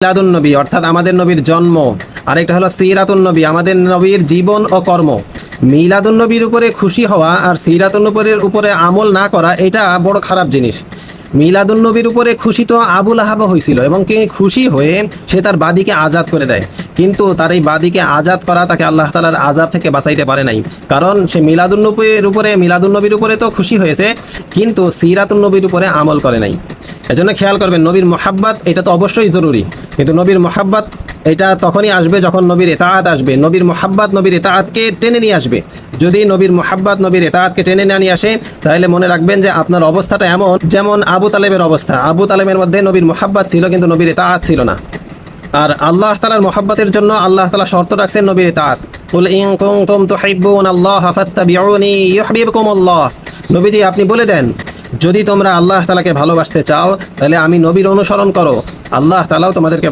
মিলাদুন নবী অর্থাৎ আমাদের নবীর জন্ম, আরেকটা হলো সিরাতুন নবী আমাদের নবীর জীবন ও কর্ম। মিলাদুন নবীর উপরে খুশি হওয়া আর সিরাতুন নবীর উপরে আমল না করা এটা বড় খারাপ জিনিস। মিলাদুন নবীর উপরে খুশি তো আবুল আহাব হয়েছিল এবং কি খুশি হয়ে সে তার বাদীকে আজাদ করে দেয়, কিন্তু তার এই বাদীকে আজাদ করা তাকে আল্লাহ তাআলার আযাব থেকে বাঁচাইতে পারে নাই, কারণ সে মিলাদুন নবীর উপরে তো খুশি হয়েছে কিন্তু সিরাতুন নবীর উপরে আমল করে নাই। এজন্য খেয়াল করবেন, নবীর মোহাব্বত এটা তো অবশ্যই জরুরি, কিন্তু নবীর মোহাব্বত এটা তখনই আসবে যখন নবীর ইতাআত আসবে। নবীর মোহাব্বত নবীর ইতাআতকে টেনে নিয়ে আসবে। যদি নবীর মোহাব্বত নবীর ইতাআতকে টেনে না নিয়ে আসে তাহলে মনে রাখবেন যে আপনার অবস্থাটা এমন যেমন আবু তালেবের অবস্থা। আবু তালেবের মধ্যে নবীর মোহাব্বত ছিল কিন্তু নবীর ইতাআত ছিল না। আর আল্লাহ তাআলার মোহাব্বতের জন্য আল্লাহ তাআলা শর্ত রাখছেন নবীর ইতাআত। কুল ইন কুনতুম তুহিব্বুনাল্লাহা ফাত্তাবিউনি ইউহিব্বুকুমুল্লাহ। নবীজি আপনি বলে দেন, যদি তোমরা আল্লাহ তাআলাকে ভালোবাসতে চাও তাহলে আমি নবীর অনুসরণ করো, আল্লাহ তাআলাও তোমাদেরকে